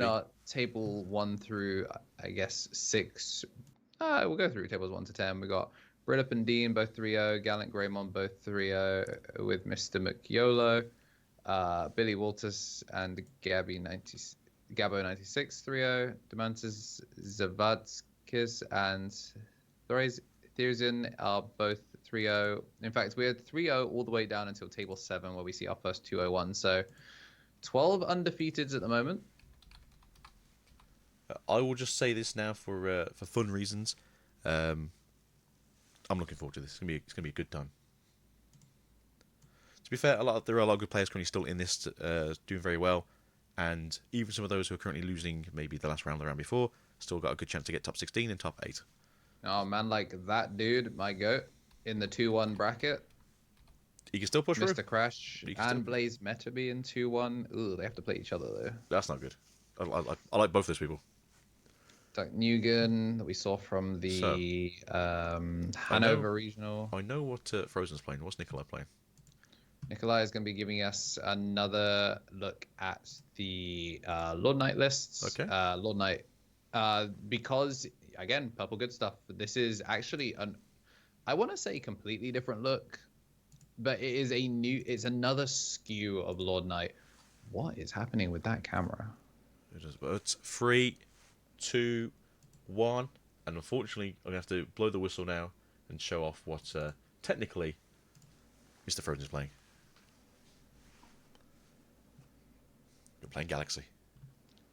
at table 1 through, I guess, 6. We'll go through tables 1 to 10. We got Brillup and Dean, both 3-0. Gallant Greymon, both 3-0. With Mr. McYolo. Billy Walters and Gabo 96, 3-0. Demantis Zavadskis and Thiersen are both 3-0. In fact, we had 3-0 all the way down until table 7, where we see our first 2-0-1. So 12 undefeateds at the moment. I will just say this now for fun reasons. I'm looking forward to this. It's gonna be a good time. To be fair, there are a lot of good players currently still in this, doing very well, and even some of those who are currently losing, maybe the last round, the round before, still got a good chance to get top 16 and top 8. Oh man, like that dude, my goat, in the 2-1 bracket. He can still push through. Mr. Crash and Blaze Meta be in 2-1. Ooh, they have to play each other though. That's not good. I like both those people. Like Nugan that we saw from the Hanover regional. I know what Frozen's playing. What's Nikolai playing? Nikolai is going to be giving us another look at the LordKnight lists. Okay. LordKnight, because again, purple good stuff. This is actually I want to say completely different look, but it is it's another skew of LordKnight. What is happening with that camera? It's 3, 2, 1, and unfortunately, I'm gonna have to blow the whistle now and show off what technically Mr. Frozen is playing. You're playing Galaxy.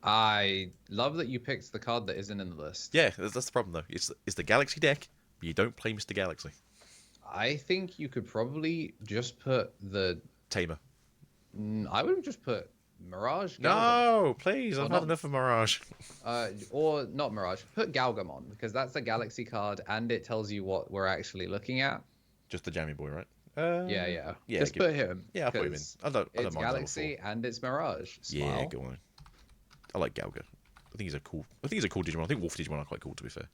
I love that you picked the card that isn't in the list. Yeah, that's the problem though. It's the Galaxy deck, but you don't play Mr. Galaxy. I think you could probably just put the Tamer. I would just put Mirage. No, please, I've had enough of Mirage. Or not Mirage. Put gaogamon, because that's a Galaxy card and it tells you what we're actually looking at. Just the jammy boy, right? Yeah. Just put him. Yeah, I'll put him in. I don't it's mind Galaxy and it's Mirage. Smile. Yeah, go on. I like Galga. I think he's a cool Digimon. I think Wolf Digimon are quite cool, to be fair.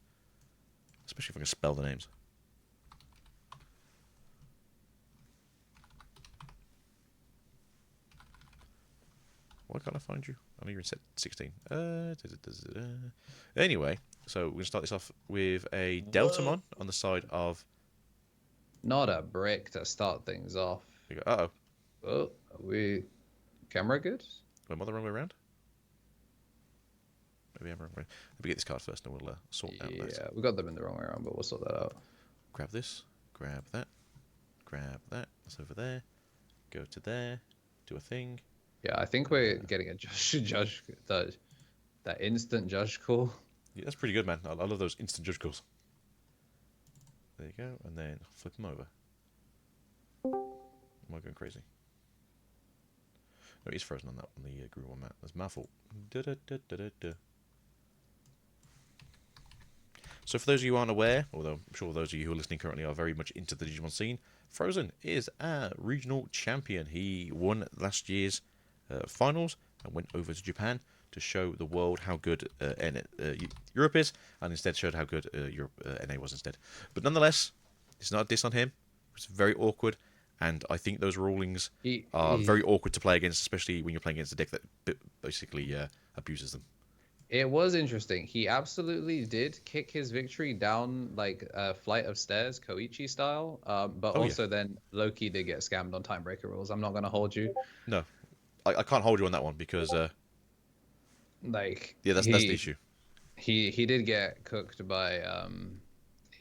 Especially if I can spell the names. Why can't I find you? I know you're in set 16. Anyway, so we're going to start this off with a Deltamon on the side of... Not a brick to start things off. Uh-oh. Oh, are we... Camera good? Am I the wrong way around? Maybe I'm wrong way. Let me get this card first and we'll sort out that. Yeah, we got them in the wrong way around, but we'll sort that out. Grab this. Grab that. Grab that. That's over there. Go to there. Do a thing. Yeah, I think we're getting a judge that instant judge call. Yeah, that's pretty good, man. I love those instant judge calls. There you go, and then flip them over. Am I going crazy? No, he's frozen on that on the group one map. That's my fault. So for those of you who aren't aware, although I'm sure those of you who are listening currently are very much into the Digimon scene, Frozen is a regional champion. He won last year's finals and went over to Japan to show the world how good Europe is, and instead showed how good NA was instead. But nonetheless, it's not a diss on him. It's very awkward, and I think those rulings are very awkward to play against, especially when you're playing against a deck that basically abuses them. It was interesting. He absolutely did kick his victory down like a flight of stairs, Koichi style. But then Loki did get scammed on timebreaker rules. I'm not going to hold you. No, I can't hold you on that one because that's the issue. He did get cooked by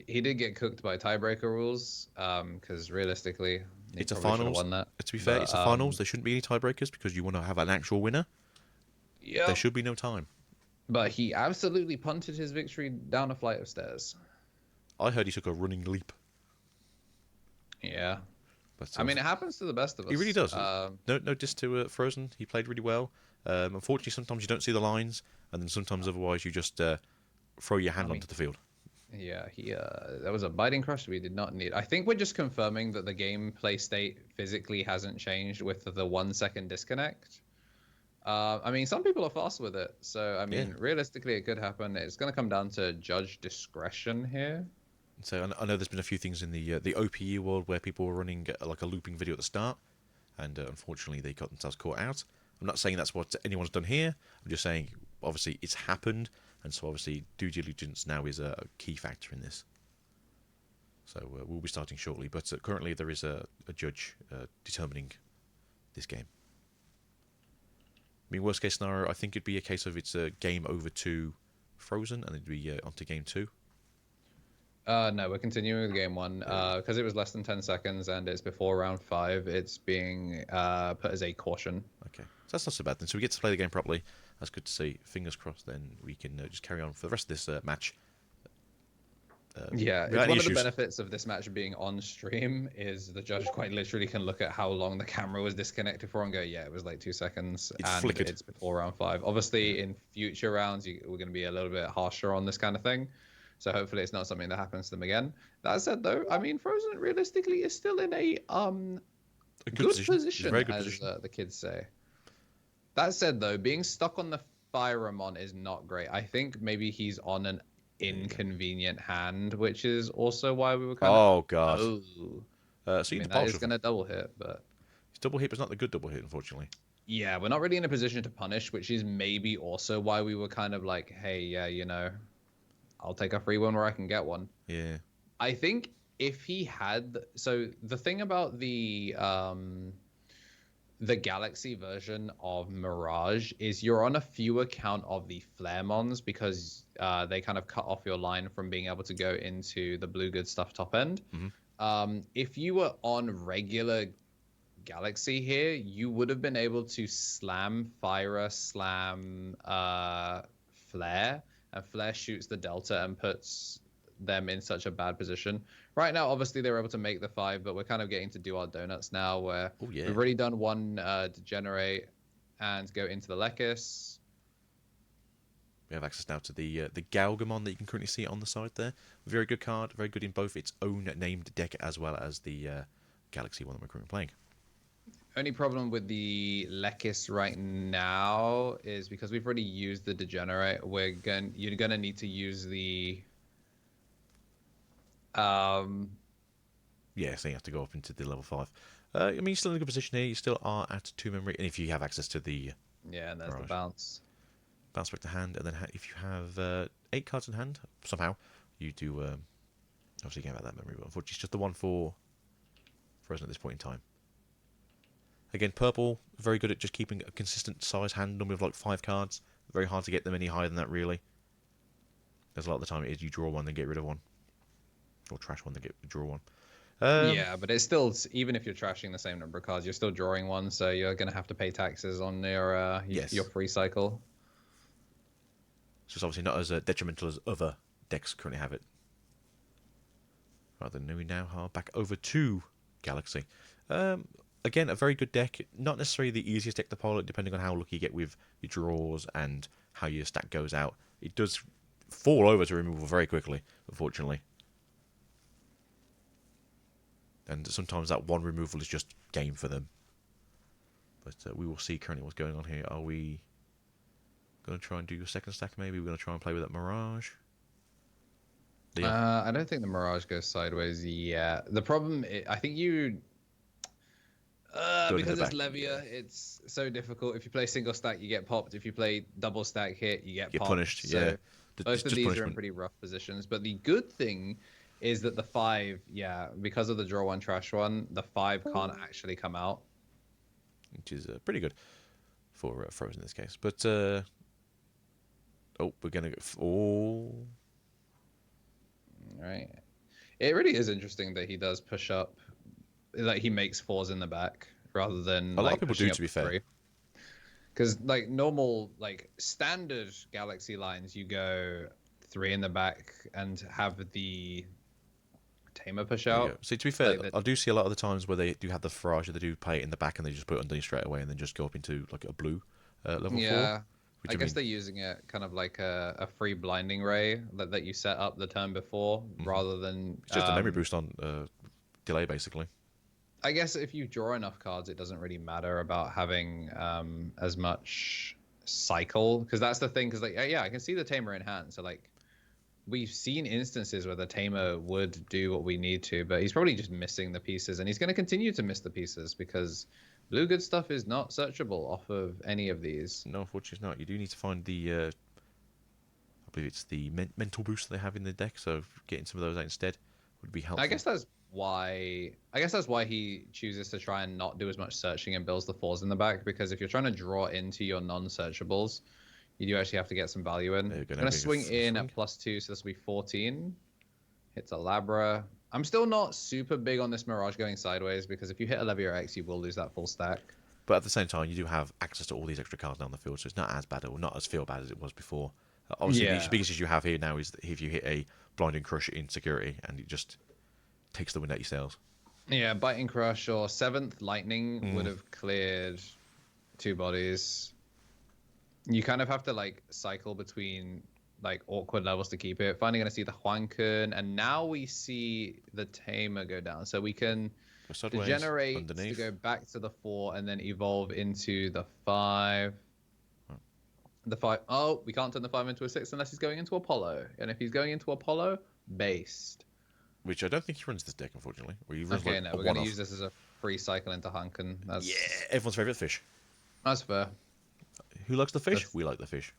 tiebreaker rules because realistically it's a finals. Won that. To be fair, it's a finals. There shouldn't be any tiebreakers because you want to have an actual winner. Yeah, there should be no time. But he absolutely punted his victory down a flight of stairs. I heard he took a running leap. Yeah. But I mean, it happens to the best of us. He really does. No diss to Frozen. He played really well. Unfortunately, sometimes you don't see the lines, and then sometimes otherwise you just throw your hand onto the field. Yeah, that was a biting crush we did not need. I think we're just confirming that the gameplay state physically hasn't changed with the 1 second disconnect. I mean, some people are fast with it, so I mean, realistically, it could happen. It's going to come down to judge discretion here. So I know there's been a few things in the OPU world where people were running like a looping video at the start, and unfortunately, they got themselves caught out. I'm not saying that's what anyone's done here. I'm just saying obviously it's happened, and so obviously due diligence now is a key factor in this. So we'll be starting shortly, but currently there is a judge determining this game. I mean, worst case scenario, I think it'd be a case of it's a game over to Frozen, and it'd be on to game 2. No, we're continuing with game 1 because it was less than 10 seconds and it's before round 5. It's being put as a caution. Okay, so that's not so bad then. So we get to play the game properly. That's good to see. Fingers crossed. Then we can just carry on for the rest of this match. Yeah, it's one of the benefits of this match being on stream is the judge quite literally can look at how long the camera was disconnected for and go, yeah, it was like 2 seconds, flickered. It's before round 5. Obviously, in future rounds, we're going to be a little bit harsher on this kind of thing, so hopefully it's not something that happens to them again. That said, though, I mean, Frozen realistically is still in a good position, very good as position. The kids say. That said, though, being stuck on the Firemon is not great. I think maybe he's on an inconvenient hand, which is also why we were kind of... Oh, God. So I mean, that is going to double hit, but... It's double hit, but it's not the good double hit, unfortunately. Yeah, we're not really in a position to punish, which is maybe also why we were kind of like, hey, yeah, you know, I'll take a free one where I can get one. Yeah. I think if he had... So the thing about the Galaxy version of Mirage is you're on a fewer count of the Flaremons because they kind of cut off your line from being able to go into the blue good stuff top end. Mm-hmm. If you were on regular Galaxy here, you would have been able to slam Fire, slam Flare, and Flare shoots the Delta and puts them in such a bad position. Right now, obviously, they were able to make the 5, but we're kind of getting to do our donuts now, where we've already done one Degenerate and go into the Lekis. We have access now to the gaogamon that you can currently see on the side there. Very good card, very good in both its own named deck as well as the Galaxy one that we're currently playing. Only problem with the Lekis right now is because we've already used the Degenerate, you're gonna need to use the... Yeah, so you have to go up into the level 5. I mean, you're still in a good position here. You still are at 2 memory, and if you have access to the... Yeah, and there's Mirage. The bounce. Bounce back to hand, and then if you have 8 cards in hand, somehow, you do obviously get out that memory, but unfortunately it's just the one for Frozen at this point in time. Again, purple, very good at just keeping a consistent size hand number of like 5 cards. Very hard to get them any higher than that, really. There's a lot of the time it is you draw one, then get rid of one. Or trash one, then draw one. Yeah, but it's still, even if you're trashing the same number of cards, you're still drawing one, so you're going to have to pay taxes on your free cycle. So it's obviously not as detrimental as other decks currently have it. Right, then we now are back over to Galaxy. Again, a very good deck. Not necessarily the easiest deck to pilot, depending on how lucky you get with your draws and how your stack goes out. It does fall over to removal very quickly, unfortunately. And sometimes that one removal is just game for them. But we will see currently what's going on here. Are we going to try and do a second stack maybe? We're going to try and play with that Mirage? I don't think the Mirage goes sideways yet. The problem, I think you... because it's Levia, it's so difficult. If you play single stack, you get popped. If you play double stack hit, you get popped. Punished, so yeah. Both of these are in pretty rough positions. But the good thing is that the 5, because of the draw one, trash one, the 5 can't actually come out. Which is pretty good for Frozen in this case. But, we're going to go... All right. It really is interesting that he does push up, like he makes 4s in the back rather than... A lot of people do, to be fair. Because, like, normal, like, standard Galaxy lines, you go 3 in the back and have the Tamer push out. Yeah. See, to be fair, I do see a lot of the times where they do have the Farage, they do play it in the back and they just put it underneath straight away and then just go up into like a blue level 4. Yeah, I guess they're using it kind of like a free blinding ray that you set up the turn before rather than... It's just a memory boost on delay, basically. I guess if you draw enough cards, it doesn't really matter about having as much cycle, because that's the thing. Because like, yeah, I can see the Tamer in hand, so like we've seen instances where the Tamer would do what we need to, but he's probably just missing the pieces, and he's going to continue to miss the pieces because Blue good stuff is not searchable off of any of these. No, unfortunately not. You do need to find the, I believe it's the mental boost they have in the deck, so getting some of those out instead would be helpful. I guess that's why he chooses to try and not do as much searching and builds the 4s in the back, because if you're trying to draw into your non-searchables, you do actually have to get some value in. I'm going to swing in at +2, so this will be 14. Hits a Labra. I'm still not super big on this Mirage going sideways, because if you hit a Levier X, you will lose that full stack. But at the same time, you do have access to all these extra cards down the field, so it's not as bad or not as feel bad as it was before. Obviously, the biggest issue you have here now is that if you hit a Blinding Crush in security, and it just takes the wind out your sails. Yeah, Biting Crush or 7th Lightning would have cleared 2 bodies. You kind of have to like cycle between like awkward levels to keep it. Finally going to see the Huankun, and now we see the Tamer go down. So we can degenerate to go back to the 4 and then evolve into the 5. The 5. Oh, we can't turn the 5 into a 6 unless he's going into Apollo. And if he's going into Apollo, based. Which I don't think he runs this deck, unfortunately. Okay, no, we're going to use this as a free cycle into Huankun. Yeah, everyone's favourite fish. That's fair. Who likes the fish? We like the fish.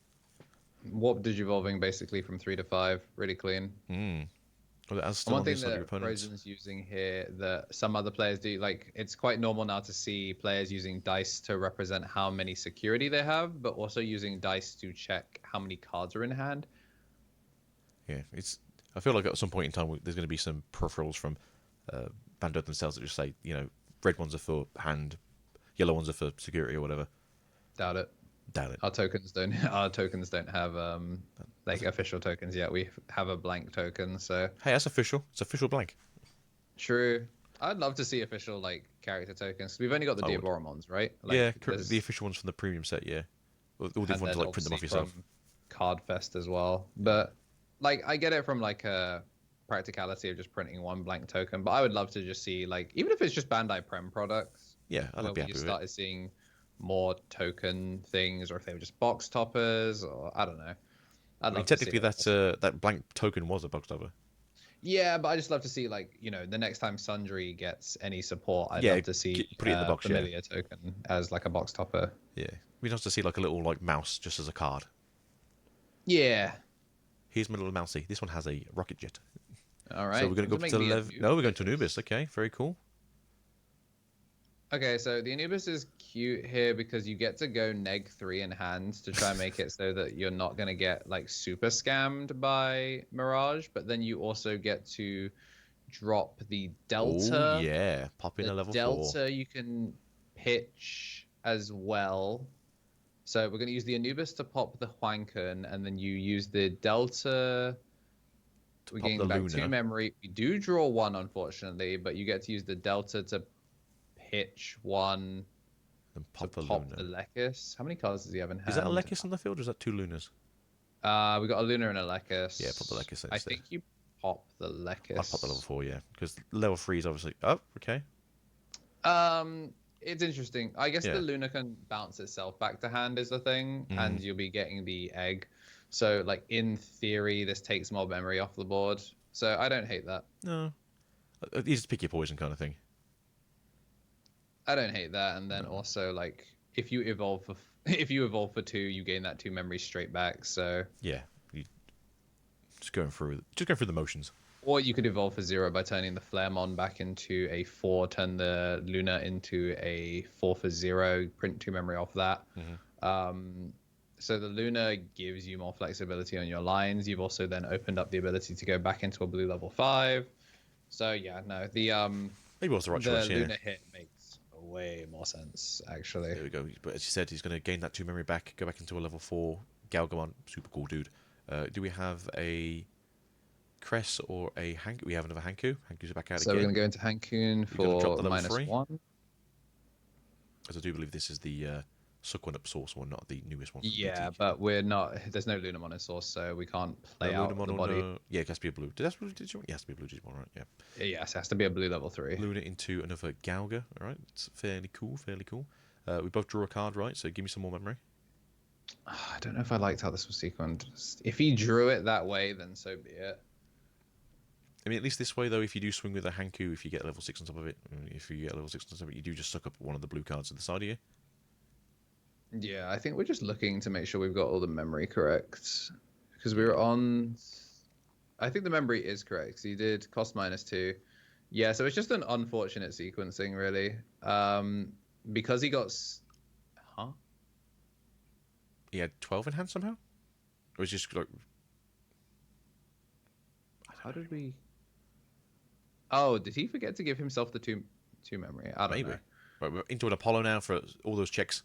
Warp Digivolving basically from 3 to 5, really clean. Well, one thing that Frozen's using here that some other players do, like, it's quite normal now to see players using dice to represent how many security they have, but also using dice to check how many cards are in hand. Yeah, I feel like at some point in time there's going to be some peripherals from Bandai themselves that just say, you know, red ones are for hand, yellow ones are for security or whatever. Doubt it. Our tokens don't have like official tokens yet. We have a blank token, so hey, that's official. It's official blank. True. I'd love to see official like character tokens. We've only got the Diaboromons, right? Like, yeah, the official ones from the premium set. Yeah, all the ones to like print them off yourself. Cardfest as well, but like I get it from like a practicality of just printing one blank token. But I would love to just see like even if it's just Bandai Prem products. Yeah, I'd be happy with it. Started seeing more token things, or if they were just box toppers, or I don't know. I mean, technically, that blank token was a box topper. Yeah, but I just love to see, like, you know, the next time Sundry gets any support, I'd love to see put it in the box, familiar token as like a box topper. Yeah, we'd love to see like a little like mouse just as a card. Yeah. Here's my little mousey. This one has a rocket jet. All right. So we're going to go to level. No, we're going to Anubis. Okay, very cool. Okay, so the Anubis is cute here because you get to go -3 in hand to try and make it so that you're not going to get like super scammed by Mirage, but then you also get to drop the Delta. Oh, yeah, pop in a level 4. Delta you can pitch as well. So we're going to use the Anubis to pop the Huankun, and then you use the Delta. We're getting back 2 memory. We do draw 1, unfortunately, but you get to use the Delta to pitch 1 and pop the Lekis. How many cards does he have in hand? Is that a Lekis on the field, or is that 2 Lunas? We got a Luna and a Lekis. Yeah, pop the Lekis instead. I think you pop the Lekis. I'd pop the level 4, yeah, because level 3 is obviously. Oh, okay. It's interesting. I guess the Luna can bounce itself back to hand is the thing, and you'll be getting the egg. So, like, in theory, this takes more memory off the board. So I don't hate that. No, it's just pick your poison kind of thing. I don't hate that, and then also like if you evolve for 2, you gain that 2 memory straight back. So yeah, you just going through the motions. Or you could evolve for 0 by turning the Flaremon back into a 4, turn the Luna into a 4 for 0, print 2 memory off that. So the Luna gives you more flexibility on your lines. You've also then opened up the ability to go back into a blue level 5. So yeah, no, the maybe was the right choice. Luna hit makes way more sense actually. There we go. But as you said, he's going to gain that 2 memory back, go back into a level 4 gaogamon. Super cool dude. Do we have a Cress or a Hanku? We have another Hanku. Hanku's back out again. So we're going to go into Hankun for -1. As I do believe this is the suck one up source one, not the newest one. Yeah, but we're not. There's no Lunamon in source, so we can't play out the body. Yeah, it has to be a blue. Did that Digimon? Yeah, it has to be a blue Digimon, right? Yeah. Yes, it has to be a blue level 3. Luna into another Gauga. All right, it's fairly cool. We both draw a card, right? So give me some more memory. I don't know if I liked how this was sequenced. If he drew it that way, then so be it. I mean, at least this way, though, if you do swing with a Hanku, if you get level 6 on top of it, if you get level 6 on top of it, you do just suck up one of the blue cards at the side of you. Yeah, I think we're just looking to make sure we've got all the memory correct. Because we were on... I think the memory is correct. So you did cost -2. Yeah, so it's just an unfortunate sequencing, really. Because he got... Huh? He had 12 in hand somehow? Or was just like... How did we... Oh, did he forget to give himself the two memory? I don't know. Right, we're into an Apollo now for all those checks.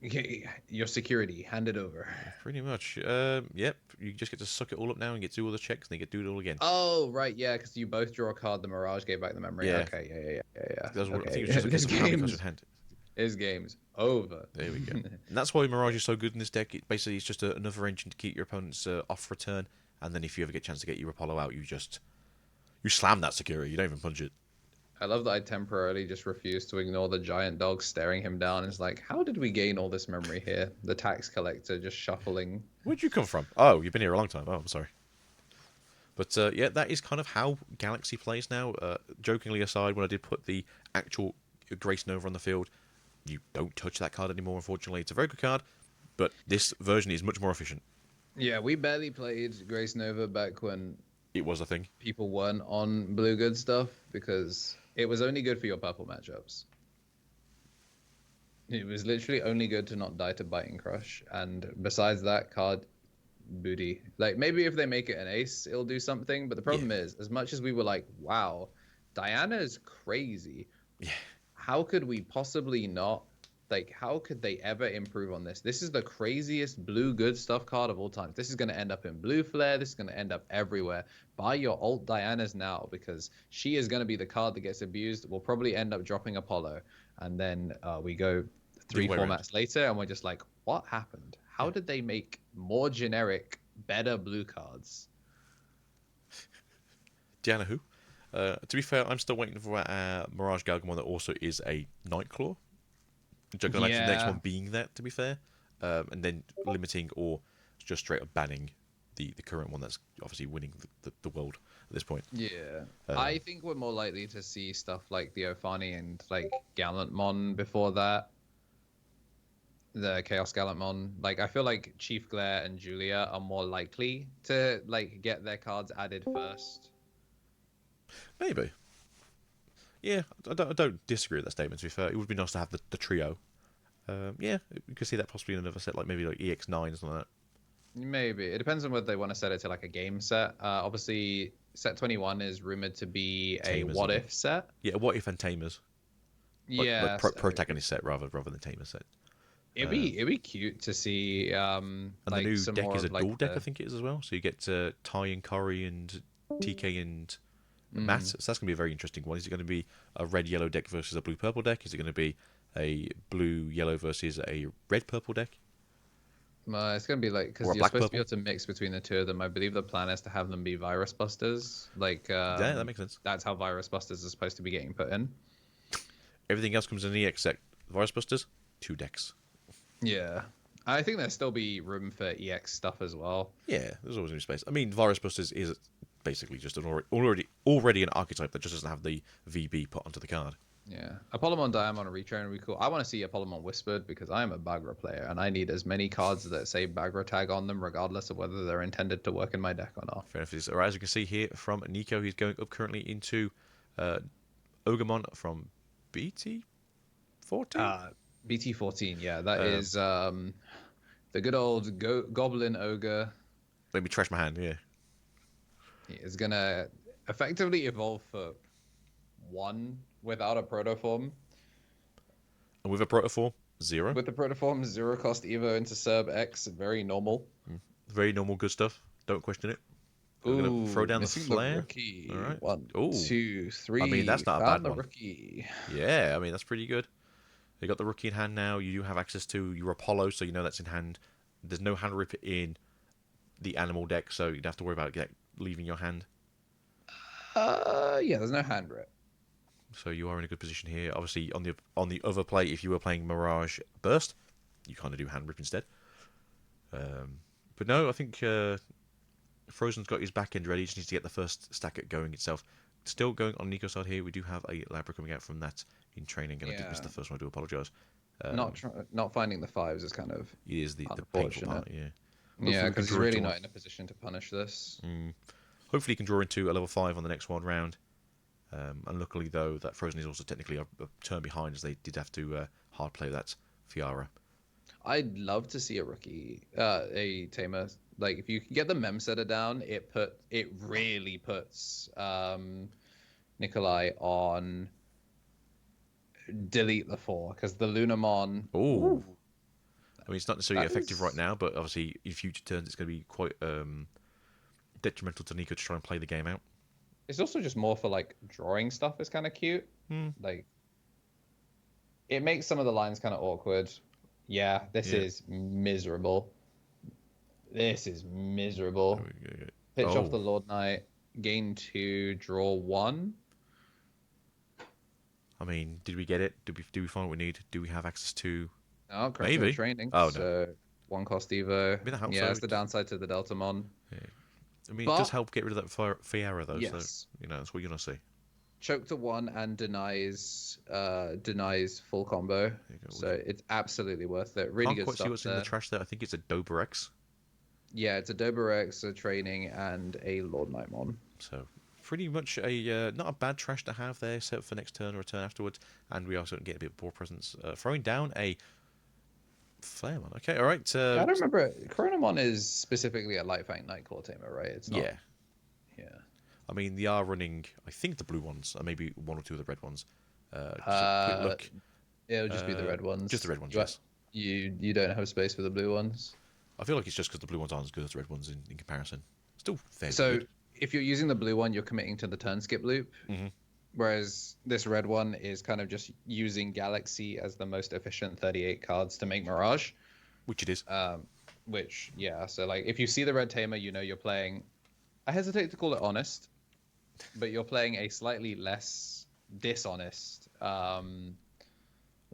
Okay, your security, hand it over. Pretty much. Yep, you just get to suck it all up now and get to do all the checks, and then you get to do it all again. Oh, right, yeah, because you both draw a card. The Mirage gave back the memory. Yeah. Okay, yeah. I think it was just this hand. His game's over. There we go. And that's why Mirage is so good in this deck. It's just another engine to keep your opponents off return, and then if you ever get a chance to get your Apollo out, you slam that security. You don't even punch it. I love that I temporarily just refuse to ignore the giant dog staring him down. It's like, how did we gain all this memory here? The tax collector just shuffling. Where'd you come from? Oh, you've been here a long time. Oh, I'm sorry. But yeah, that is kind of how Galaxy plays now. Jokingly aside, when I did put the actual Grace Nova on the field, you don't touch that card anymore, unfortunately. It's a very good card, but this version is much more efficient. Yeah, we barely played Grace Nova back when it was a thing. People weren't on blue good stuff because it was only good for your purple matchups. It was literally only good to not die to Biting Crush, and besides that, card booty. Like, maybe if they make it an ace, it'll do something, but the problem is, as much as we were like, wow, Diana's crazy. Yeah. How could we possibly not? Like, how could they ever improve on this? This is the craziest blue good stuff card of all time. This is going to end up in blue flare. This is going to end up everywhere. Buy your alt Dianas now, because she is going to be the card that gets abused. We'll probably end up dropping Apollo. And then we go 3 formats later, and we're just like, what happened? How did they make more generic, better blue cards? Diana who? To be fair, I'm still waiting for Mirage gaogamon that also is a Nightclaw. Which I can imagine the next one being that, to be fair. And then limiting or just straight up banning the current one that's obviously winning the world at this point. Yeah. I think we're more likely to see stuff like the Ophani and like Gallantmon before that. The Chaos Gallantmon. Like, I feel like Chief Glare and Julia are more likely to like get their cards added first. Maybe. Yeah, I don't disagree with that statement, to be fair. It would be nice to have the trio. Yeah, you could see that possibly in another set, like maybe like EX9 or something like that. Maybe. It depends on whether they want to set it to like a game set. Obviously, set 21 is rumored to be a Tamers, what-if set. Yeah, what-if and Tamers. Yeah. Like protagonist set rather than Tamer set. It'd be cute to see. And like, the new some deck more is a of, like, dual deck, I think it is as well. So you get Ty and Curry and TK and Matt. So that's going to be a very interesting one. Is it going to be a red-yellow deck versus a blue-purple deck? Is it going to be a blue-yellow versus a red-purple deck? It's going to be like, because you're supposed to be able to mix between the two of them. I believe the plan is to have them be Virus Busters. Like, yeah, that makes sense. That's how Virus Busters are supposed to be getting put in. Everything else comes in the EX deck. Virus Busters, 2 decks. Yeah. I think there'll still be room for EX stuff as well. Yeah, there's always going to be space. I mean, Virus Busters is basically just an already an archetype that just doesn't have the VB put onto the card. Yeah. Apollomon Diamond retrain would be cool. I want to see Apollomon Whispered because I am a Bagra player and I need as many cards that say Bagra tag on them regardless of whether they're intended to work in my deck or not. Fair enough. Alright, as you can see here from Nico, he's going up currently into Ogamon from BT14? BT14, yeah. That is the good old Goblin Ogre. Let me trash my hand, yeah. He is going to effectively evolve for 1 without a protoform. And with a protoform, 0. With the protoform, 0 cost Evo into Serb X. Very normal. Very normal, good stuff. Don't question it. We're going to throw down the flare. All right. 1, 2, 3. I mean, that's not a bad one. Rookie. Yeah, I mean, that's pretty good. You got the rookie in hand now. You do have access to your Apollo, so you know that's in hand. There's no hand rip in the animal deck, so you don't have to worry about leaving your hand. Yeah, there's no hand rip. So you are in a good position here. Obviously, on the other play, if you were playing Mirage Burst, you kind of do hand rip instead. But no, I think Frozen's got his back end ready. Just needs to get the first stack at going itself. Still going on Nico's side here. We do have a Labra coming out from that in training, and I did miss the first one. I do apologise. Not finding the 5s is kind of it is the painful part. Yeah. Yeah, because he's really not in a position to punish this. Hopefully, he can draw into a level 5 on the next one round. And luckily, though, that Frozen is also technically a turn behind, as they did have to hard play that Fiara. I'd love to see a rookie, a tamer. Like, if you can get the mem setter down, it really puts Nikolai on delete the 4, because the Lunamon. Oh. I mean, it's not necessarily effective right now, but obviously in future turns it's going to be quite detrimental to Nico to try and play the game out. It's also just more for, like, drawing stuff is kind of cute. Like, it makes some of the lines kind of awkward. Yeah, this is miserable. This is miserable. Pitch off the LordKnight, gain 2, draw 1. I mean, did we get it? Do we find what we need? Do we have access to... Oh, maybe training. Oh, no. So 1 cost Evo. Yeah, that's the downside to the Deltamon. Yeah. I mean, it does help get rid of that Fiara, though. Yes. So, that's what you're going to see. Choke to 1 and denies full combo. So it's absolutely worth it. Really good stuff. Can't quite see what's in the trash there. I think it's a Doberex. Yeah, it's a Doberex, a training, and a LordKnightmon. So pretty much not a bad trash to have there, set for next turn or a turn afterwards. And we also get a bit of board presence. Throwing down a Flaremon. Okay, all right. I don't remember. Coronamon is specifically a Light Fang Nightcore tamer, right? It's not. Yeah. I mean, they are running, I think, the blue ones, and maybe 1 or 2 of the red ones. Just a quick look. It'll just be the red ones. Just the red ones, yes. You don't have space for the blue ones? I feel like it's just because the blue ones aren't as good as the red ones in comparison. Still fairly good. If you're using the blue one, you're committing to the turn skip loop. Whereas this red one is kind of just using Galaxy as the most efficient 38 cards to make Mirage. Which it is. So like if you see the red tamer, you know you're playing... I hesitate to call it honest, but you're playing a slightly less dishonest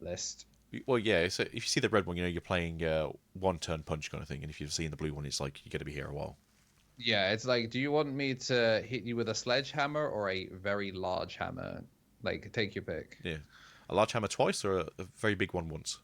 list. Well, yeah, so if you see the red one, you're playing 1 turn punch kind of thing, and if you've seen the blue one, it's like you're going to be here a while. Yeah, it's like, do you want me to hit you with a sledgehammer or a very large hammer? Like, take your pick. Yeah. A large hammer twice or a very big one once?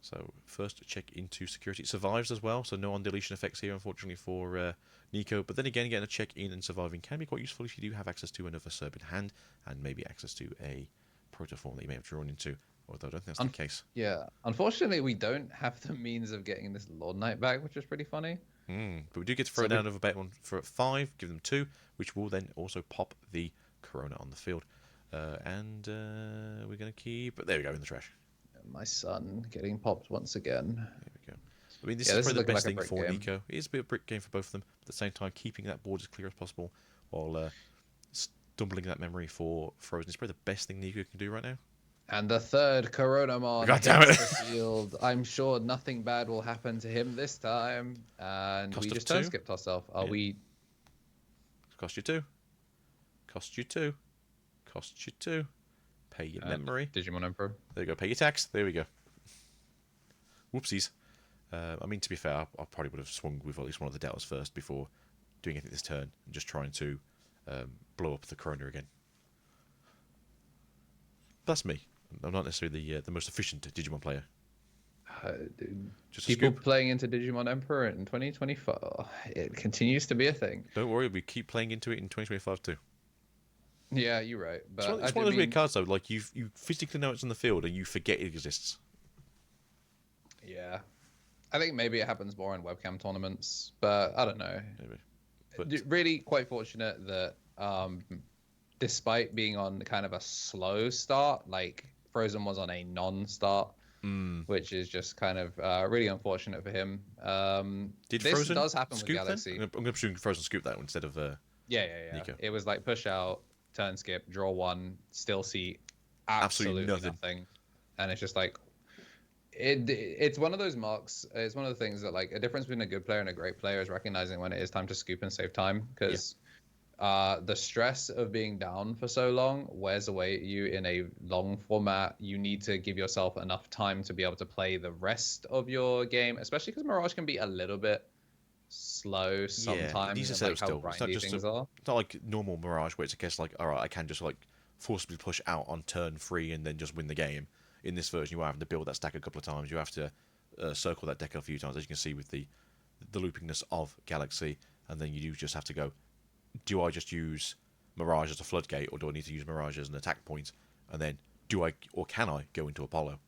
So, first check into security. It survives as well, so no on-deletion effects here, unfortunately, for Nico. But then again, getting a check in and surviving can be quite useful if you do have access to another Serb in hand, and maybe access to a protoform that you may have drawn into. Although I don't think that's the case. Yeah. Unfortunately, we don't have the means of getting this LordKnight back, which is pretty funny. But we do get to throw down another bet one for 5, give them 2, which will then also pop the Corona on the field. And we're going to keep... But there we go, in the trash. My son getting popped once again. There we go. I mean, this is probably the best thing for Nico. It is a bit of a brick game for both of them. At the same time, keeping that board as clear as possible while stumbling that memory for Frozen is probably the best thing Nico can do right now. And the third Coronamon hits the field. I'm sure nothing bad will happen to him this time. And we just turn skipped ourselves. We... Cost you 2. Cost you 2. Cost you 2. Pay your memory. Digimon Emperor. There you go. Pay your tax. There we go. Whoopsies. I mean, to be fair, I probably would have swung with at least one of the Deltas first before doing anything this turn and just trying to blow up the Corona again. That's me. I'm not necessarily the most efficient Digimon player. Just people playing into Digimon Emperor in 2024. It continues to be a thing. Don't worry, we keep playing into it in 2025 too. Yeah, you're right. But it's one of those weird cards though. Like you physically know it's on the field and you forget it exists. Yeah, I think maybe it happens more in webcam tournaments, but I don't know. Maybe. But... Really quite fortunate that despite being on kind of a slow start, like Frozen was on a non-start, which is just kind of really unfortunate for him. Did this Frozen does happen with Galaxy. I'm going to presume Frozen scooped that instead of yeah. Nico. It was like push out, turn skip, draw 1, still see absolutely nothing. And it's just like it's one of those marks. It's one of the things that, like, a difference between a good player and a great player is recognizing when it is time to scoop and save time, because the stress of being down for so long wears away at you in a long format. You need to give yourself enough time to be able to play the rest of your game, especially because Mirage can be a little bit slow sometimes. needs to And, set like up how still. It's not grindy just things are. it's not like normal Mirage where it's a case like, all right, I can just like forcibly push out on turn 3 and then just win the game. In this version, you are having to build that stack a couple of times. You have to circle that deck a few times, as you can see with the loopingness of Galaxy, and then you do just have to go, do I just use Mirage as a floodgate, or do I need to use Mirage as an attack point? And then can I go into Apollo?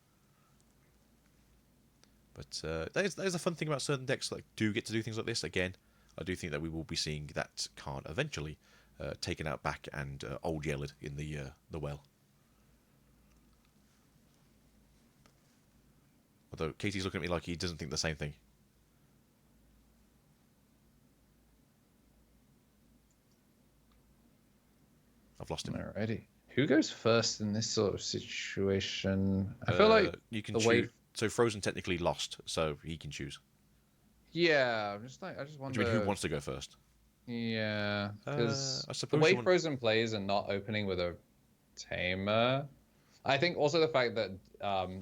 But there's a fun thing about certain decks that do get to do things like this. Again, I do think that we will be seeing that card eventually taken out back and old yelled in the well. Although Katie's looking at me like he doesn't think the same thing. I've lost him. Alrighty. Who goes first in this sort of situation? I feel like you can the choose. way. So Frozen technically lost, so he can choose. Yeah, I just wonder. Do you mean who wants to go first? Yeah, because I the suppose way Frozen plays and not opening with a Tamer. I think also the fact that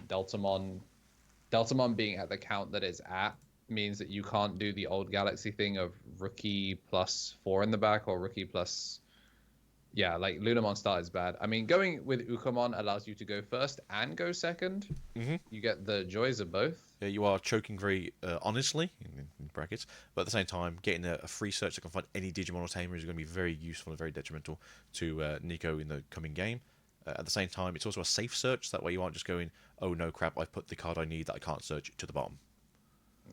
Deltamon being at the count that it's at means that you can't do the old Galaxy thing of rookie +4 in the back or rookie plus. Yeah, like Lunamon start is bad. I mean, going with Ukamon allows you to go first and go second. Mm-hmm. You get the joys of both. Yeah, you are choking very honestly, in brackets, but at the same time, getting a free search that can find any Digimon or Tamer is going to be very useful and very detrimental to Nico in the coming game. At the same time, it's also a safe search. That way you aren't just going, oh no crap, I've put the card I need that I can't search to the bottom.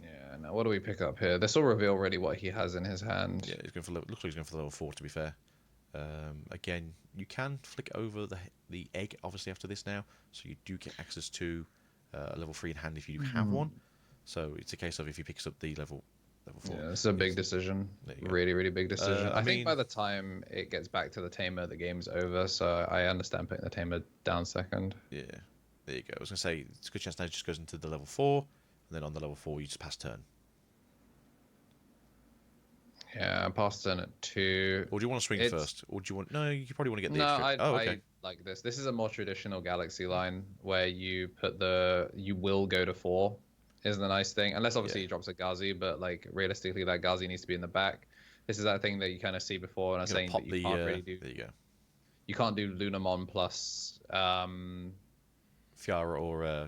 Yeah, now what do we pick up here? This will reveal really what he has in his hand. Yeah, looks like he's going for level 4, to be fair. Again, you can flick over the egg, obviously, after this now, so you do get access to a level 3 in hand if you do have one. So it's a case of if he picks up the level 4. Yeah, it's a big decision. Really, really big decision. I think by the time it gets back to the Tamer, the game's over, so I understand putting the Tamer down second. Yeah, there you go. I was going to say, it's a good chance now it just goes into the level 4, and then on the level 4 you just pass turn. Yeah, I passed turn at 2. Or do you want to swing first? Or do you want... No, you probably want to get the extra... I like this. This is a more traditional Galaxy line where you put you will go to 4 is the nice thing. Unless obviously he drops a Ghazi, but like realistically that Ghazi needs to be in the back. This is that thing that you kind of see before and I'm saying that you can't really do. There you go. You can't do Lunamon plus... Fiara or...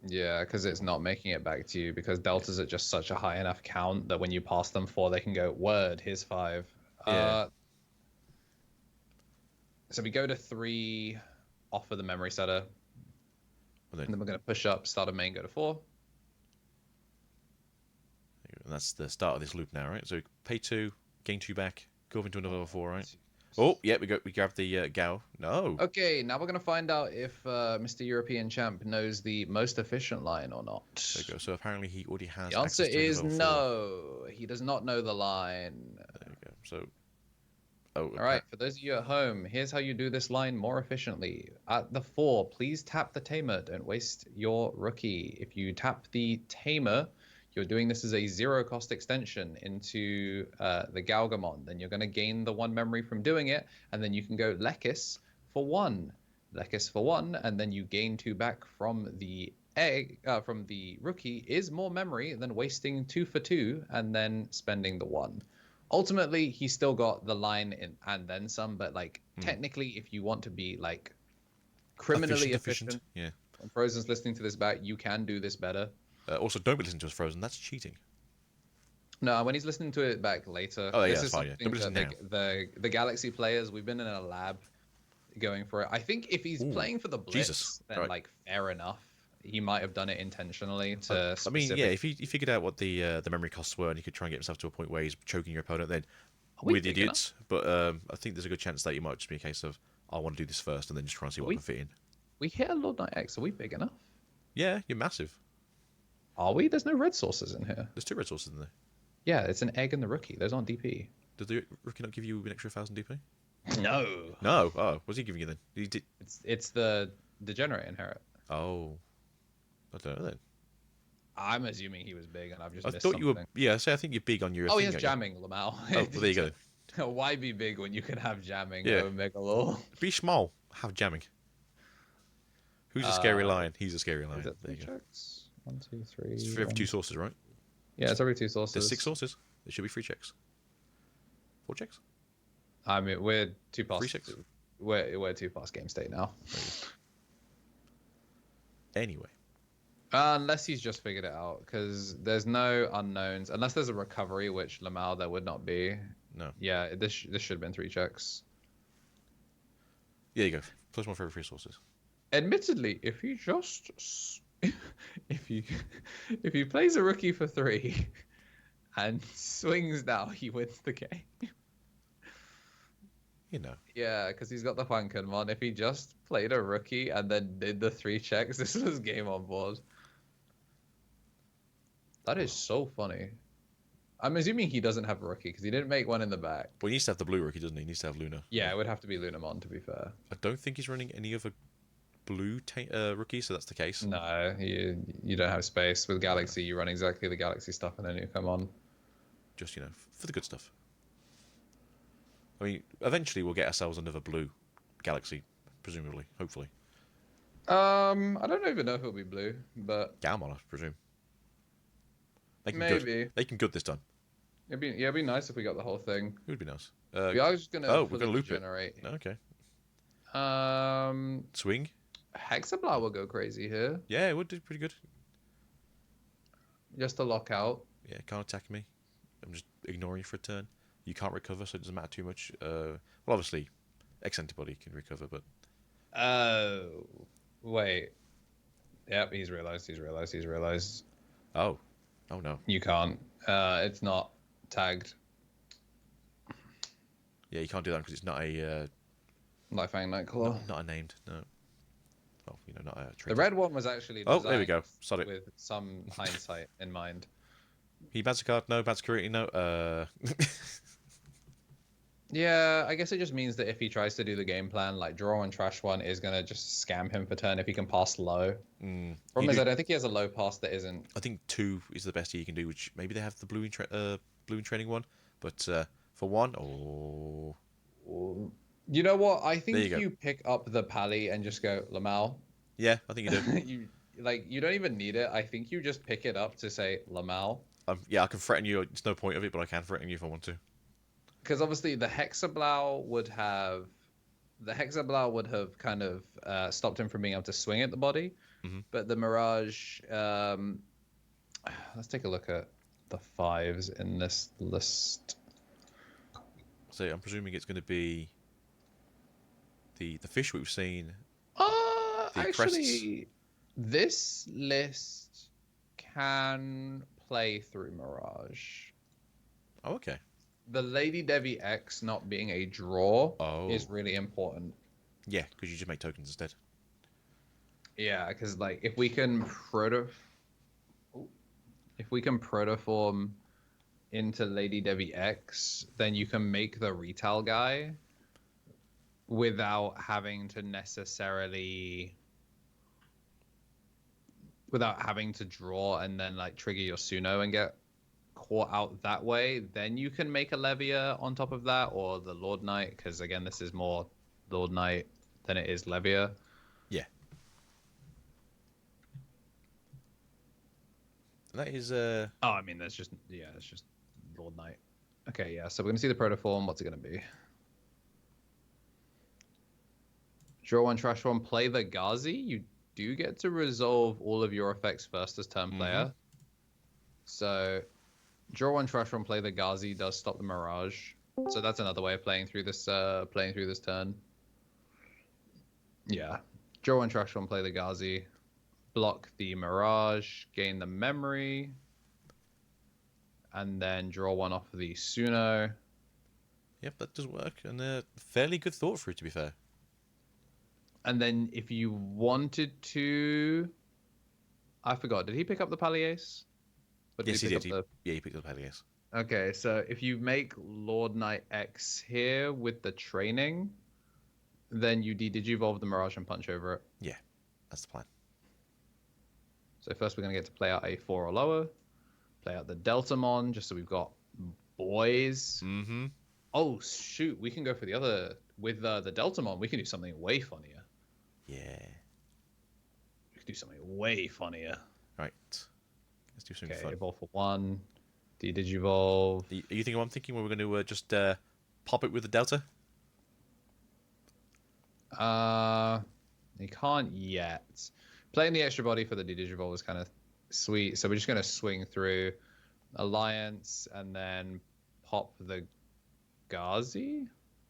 Yeah, because it's not making it back to you because Deltas are just such a high enough count that when you pass them 4, they can go, word, here's 5. Yeah. So we go to 3, offer the memory setter. And then we're going to push up, start a main, go to 4. And that's the start of this loop now, right? So pay 2, gain 2 back, go up into another level 4, right? Oh, yeah, we grab the Gao. No. Okay, now we're going to find out if Mr. European Champ knows the most efficient line or not. There you go. So apparently he already has the answer is level 4. No. He does not know the line. There you go. So... All right, for those of you at home, here's how you do this line more efficiently. At the 4, please tap the Tamer. Don't waste your rookie. If you tap the Tamer, you're doing this as a 0-cost extension into the gaogamon. Then you're going to gain the 1 memory from doing it, and then you can go Lekis for 1. Lekis for 1, and then you gain 2 back from the egg, from the rookie is more memory than wasting 2 for 2 and then spending the 1. Ultimately, he's still got the line in and then some, but like technically, if you want to be like criminally efficient, yeah. When Frozen's listening to this back, you can do this better. Also, don't be listening to us, Frozen. That's cheating. No, when he's listening to it back later, oh, yeah, this that's is fine, yeah. something that the Galaxy players, we've been in a lab going for it. I think if he's playing for the Blitz, then like fair enough. He might have done it intentionally to. I mean, yeah. If he figured out what the memory costs were, and he could try and get himself to a point where he's choking your opponent, then with idiots. But I think there's a good chance that it might just be a case of I want to do this first, and then just try and see what I can fit in. We hit a LordKnight X. Are we big enough? Yeah, you're massive. Are we? There's no red sources in here. There's 2 red sources in there. Yeah, it's an egg and the rookie. Those aren't DP. Did the rookie not give you an extra 1,000 DP? No. No. Oh, what's he giving you then? He did. It's the degenerate inherit. Oh. I don't know then. I'm assuming he was big, and I've just missed thought something. you were. Yeah, so I think you're big on your. Oh, he has jamming, Lamau. Oh, well, there you go. Why be big when you can have jamming? Yeah. Megalol. Be small. Have jamming. Who's a scary lion? He's a scary lion. Is that 3 checks? 1, 2, 3. It's for every 2 sources, right? Yeah, it's every 2 sources. There's 6 sources. There should be 3 checks. 4 checks? I mean, we're 2 past. 3 checks? We're 2 past game state now. Anyway. Unless he's just figured it out, because there's no unknowns. Unless there's a recovery, which Lamau there would not be. No. Yeah, this should have been 3 checks. Yeah, you go. Plus 1 for every 3 sources. Admittedly, if he just if he plays a rookie for 3 and swings now, he wins the game. You know. Yeah, because he's got the Huankenmon. If he just played a rookie and then did the 3 checks, this was game on board. That is so funny. I'm assuming he doesn't have a rookie because he didn't make one in the back. Well, he needs to have the blue rookie, doesn't he? He needs to have Luna. Yeah, it would have to be Lunamon, to be fair. I don't think he's running any other blue rookie, so that's the case. No, you don't have space. With Galaxy, you run exactly the Galaxy stuff and then you come on. Just, for the good stuff. I mean, eventually we'll get ourselves another blue Galaxy, presumably, hopefully. I don't even know if it'll be blue, but... Gaomon, I presume. Maybe. They can good this time. It'd be nice if we got the whole thing. It would be nice. I was just gonna. We're gonna loop generate. it. Okay. Swing. Hexablow will go crazy here. Yeah, it would do pretty good. Just to lock out. Yeah, can't attack me. I'm just ignoring you for a turn. You can't recover, so it doesn't matter too much. Well, obviously, X antibody can recover, but. Oh, wait. Yep, he's realized. Oh. Oh no. You can't. It's not tagged. Yeah, you can't do that because it's not a. Lightfang Nightclaw. Not a named. No. Well, not a. The red one was actually. Oh, there we go. Sorry. With some hindsight in mind. He bans a card. No. Bad security. No. Yeah, I guess it just means that if he tries to do the game plan, like draw and trash one is going to just scam him for turn if he can pass low. Problem is, I don't think he has a low pass that isn't... I think 2 is the best he can do, which maybe they have the blue in training one, but for 1, You know what? I think you pick up the Pally and just go, Lamau. Yeah, I think you do. You don't even need it. I think you just pick it up to say, Lamau. Yeah, I can threaten you. It's no point of it, but I can threaten you if I want to. Because obviously the Hexablow would have kind of stopped him from being able to swing at the body. But the Mirage, let's take a look at the 5s in this list. So I'm presuming it's going to be the fish we've seen. Actually, this list can play through Mirage. Oh, okay. The Lady Devi X not being a draw is really important. Yeah, because you just make tokens instead. Yeah, because like if we can protoform into Lady Devi X, then you can make the retail guy without having to draw and then like trigger your Suno and get caught out that way. Then you can make a Levia on top of that, or the LordKnight, because again this is more LordKnight than it is Levia. Yeah. That is I mean it's just LordKnight. Okay, yeah, so we're gonna see the protoform. What's it gonna be? Draw 1, trash 1, play the Ghazi. You do get to resolve all of your effects first as turn player. So draw 1, trash 1, play the Ghazi does stop the Mirage. So that's another way of playing through this turn. Yeah. Draw 1, trash 1, play the Ghazi. Block the Mirage, gain the memory. And then draw 1 off of the Suno. Yep, that does work. And fairly good thought through, to be fair. And then if you wanted to... I forgot, did he pick up the Palliace? Yes, he did. Yeah, he picked up the Palliace. Okay, so if you make LordKnight X here with the training, then you Digivolve the Mirage and punch over it. Yeah, that's the plan. So first we're going to get to play out a 4 or lower. Play out the Deltamon, just so we've got boys. Oh, shoot, we can go for the other... With the Deltamon, we can do something way funnier. Yeah. We could do something way funnier. Right. Let's do something fun. Evolve for 1. Digivolve. Are you thinking what I'm thinking? Where we're going to just pop it with the Delta? You can't yet. Playing the extra body for the Digivolve was kind of sweet, so we're just going to swing through Alliance and then pop the Ghazi.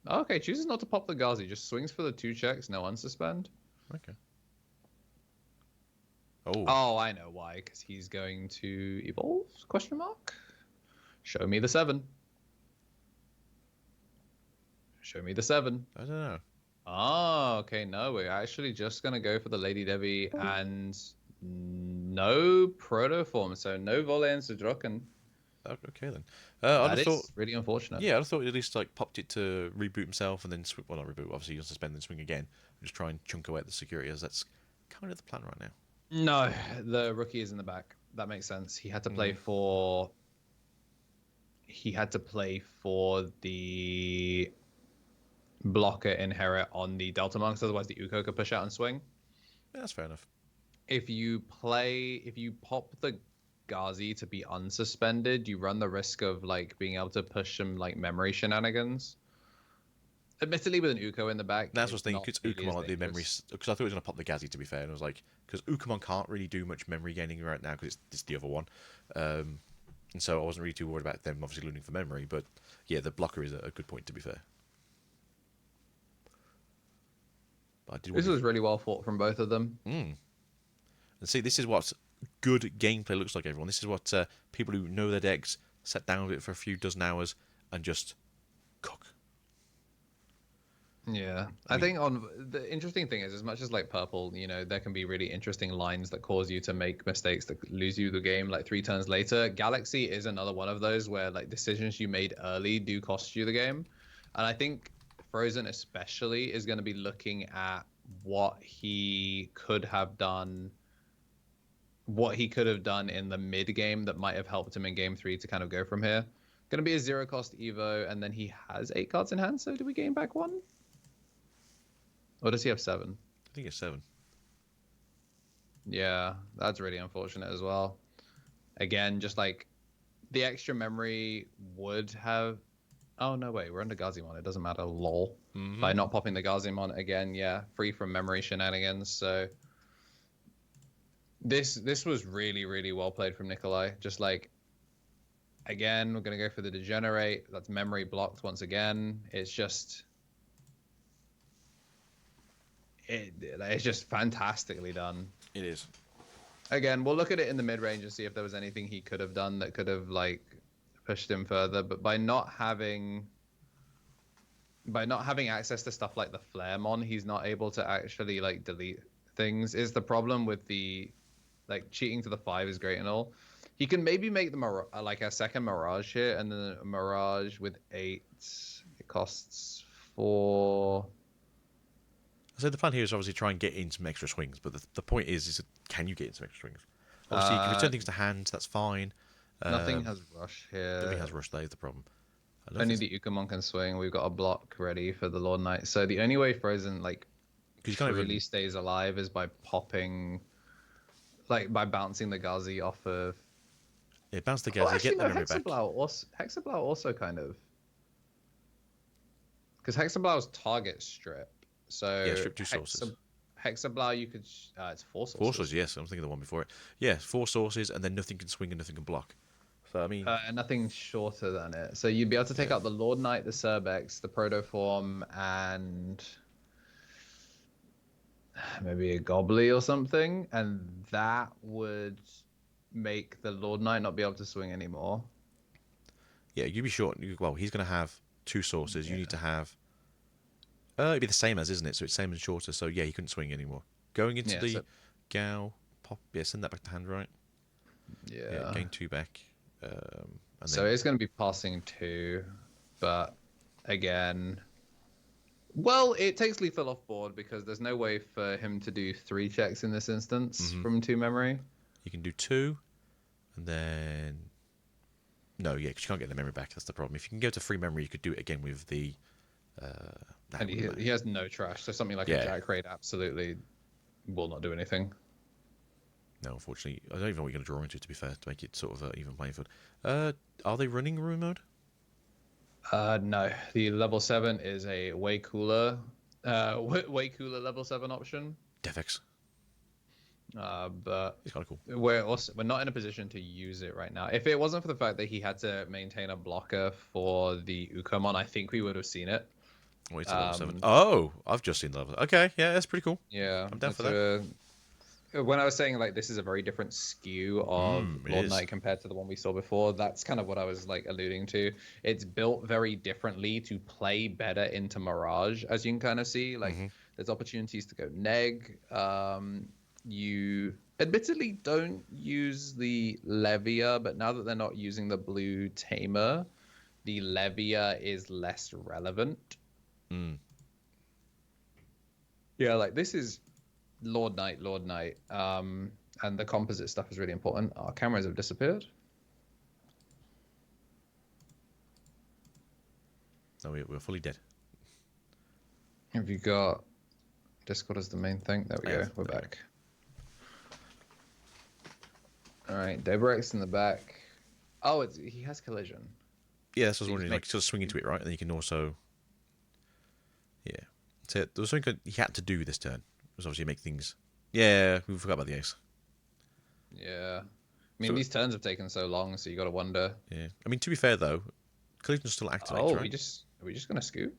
Okay, chooses not to pop the Ghazi, just swings for the 2 checks, no unsuspend. Okay. Oh. Oh, I know why, because he's going to evolve? Question mark? Show me the 7. Show me the 7. I don't know. Oh, okay, no, we're actually just going to go for the Lady Devi and no protoform, so no Volans to Drokken. Okay then. That is really unfortunate. Yeah, I thought he at least like popped it to reboot himself and then swing. Well, not reboot. Obviously, you'll suspend and swing again. And just try and chunk away at the security. As that's kind of the plan right now. No, the rookie is in the back. That makes sense. He had to play for. He had to play for the blocker inherit on the Delta Monks. Otherwise, the Uko could push out and swing. Yeah, that's fair enough. If you pop the Ghazi to be unsuspended, you run the risk of like being able to push some like memory shenanigans. Admittedly, with an Uko in the back, that's what's thinking. Because really Ukamon like the memory, because I thought he was going to pop the Ghazi. To be fair, and I was like, because Ukamon can't really do much memory gaining right now because it's the other one, and so I wasn't really too worried about them obviously looting for memory. But yeah, the blocker is a good point to be fair. But this was really well fought from both of them. And see, this is what good gameplay looks like, everyone. This is what people who know their decks sit down with it for a few dozen hours and just cook. Yeah, I think on the interesting thing is, as much as like purple, you know, there can be really interesting lines that cause you to make mistakes that lose you the game like 3 turns later. Galaxy is another one of those where like decisions you made early do cost you the game, and I think Frozen especially is going to be looking at what he could have done. What he could have done in the mid game that might have helped him in game 3 to kind of go from here. Going to be a 0 cost Evo, and then he has 8 cards in hand. So do we gain back 1? Or does he have 7? I think it's 7. Yeah, that's really unfortunate as well. Again, just like the extra memory would have. Oh no, wait, we're under Gazimon. It doesn't matter. Lol. By not popping the Gazimon again, yeah, free from memory shenanigans. So. This was really, really well played from Nikolai. Just like, again, we're going to go for the Degenerate. That's memory blocked once again. It's just... It's just fantastically done. It is. Again, we'll look at it in the mid-range and see if there was anything he could have done that could have, like, pushed him further. But by not having access to stuff like the Flaremon, he's not able to actually, like, delete things. Is the problem with the... Like, cheating to the 5 is great and all. He can maybe make the like a second Mirage here, and then a Mirage with 8. It costs 4. So the plan here is obviously try and get in some extra swings, but the point is can you get in some extra swings? Obviously, you can return things to hand, that's fine. Nothing has rush here. Nothing has rush, that is the problem. Only the Ukamon can swing. We've got a block ready for the LordKnight. So the only way Frozen, like, really stays alive is by popping... Like, by bouncing the Ghazi off of... Yeah, bounce the Ghazi, get the memory back. Hexablau also kind of... Because Hexablau's target strip. So yeah, strip 2 sources. Hexablau, you could... it's 4 sources. 4 sources, yes. I'm thinking of the one before it. Yeah, 4 sources, and then nothing can swing and nothing can block. So, I mean... nothing shorter than it. So you'd be able to take out the LordKnight, the Cerbex, the Protoform, and... maybe a Gobbly or something, and that would make the LordKnight not be able to swing anymore. Yeah, you'd be short. Well, he's going to have 2 sources. You need to have... it'd be the same as, isn't it? So it's same and shorter. So yeah, he couldn't swing anymore. Going into the Gao, pop. Yeah, send that back to hand, right? Yeah. Gain 2 back. So it's going to be passing 2, but again... Well, it takes lethal off board because there's no way for him to do 3 checks in this instance from 2 memory. You can do 2, and then... No, yeah, because you can't get the memory back. That's the problem. If you can go to 3 memory, you could do it again with the... and he has no trash, so something like a Jack Raid absolutely will not do anything. No, unfortunately, I don't even know what you're going to draw into. To be fair, to make it sort of even playing field. Are they running room mode? No, the level 7 is a way cooler, way cooler level 7 option. Defex. But It's kind of cool. we're not in a position to use it right now. If it wasn't for the fact that he had to maintain a blocker for the Ukomon, I think we would have seen it. Oh, it's a level 7. Oh, I've just seen the level. Okay, yeah, that's pretty cool. Yeah, I'm down for that. When I was saying like this is a very different skew of LordKnight compared to the one we saw before, that's kind of what I was like alluding to. It's built very differently to play better into Mirage, as you can kind of see. Like there's opportunities to go neg. You admittedly don't use the Levia, but now that they're not using the blue Tamer, the Levia is less relevant. Yeah, like this is LordKnight. And the composite stuff is really important. Our cameras have disappeared. No, we're fully dead. Have you got Discord as the main thing? There we go. We're back. All right, Debrex in the back. Oh, he has collision. Yeah, that's what I was wondering. Like, sort of swing into it, right? And then you can also, yeah. So there was something he had to do this turn. Was obviously make things. Yeah, we forgot about the ace. Yeah, I mean these turns have taken so long, so you got to wonder. Yeah, I mean to be fair though, collision's still activated. Oh, right? are we just gonna scoop?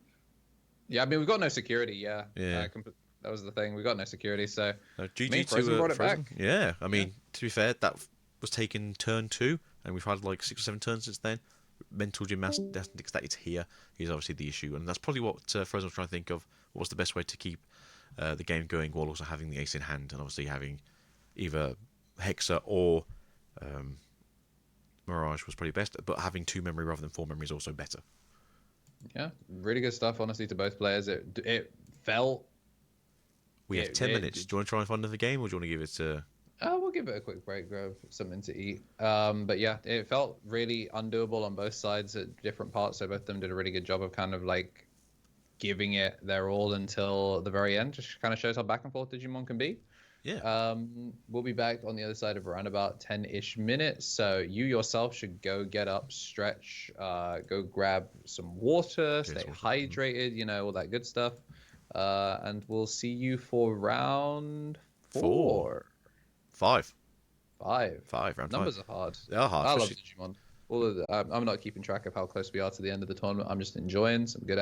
Yeah, I mean we've got no security. Yeah. That was the thing. We got no security, so. GG Frozen brought it back. Yeah, I mean to be fair, that was taken turn 2, and we've had like 6 or 7 turns since then. Mental gymnastics that it's here is obviously the issue, and that's probably what Frozen was trying to think of. What was the best way to keep the game going while also having the ace in hand, and obviously having either Hexa or Mirage was probably best, but having 2 memory rather than 4 memory is also better. Yeah, really good stuff, honestly, to both players. It felt. We have 10 minutes. Do you want to try and find another game, or do you want to give it to... We'll give it a quick break, grab something to eat. But yeah, it felt really undoable on both sides at different parts. So both of them did a really good job of kind of like giving it their all until the very end. Just kind of shows how back and forth Digimon can be. Yeah. We'll be back on the other side of around about 10-ish minutes. So you yourself should go get up, stretch, go grab some water, stay hydrated, you know, all that good stuff. And we'll see you for round 4. 5. Round Numbers 5. are hard. They are hard. I love Digimon. I'm not keeping track of how close we are to the end of the tournament. I'm just enjoying some good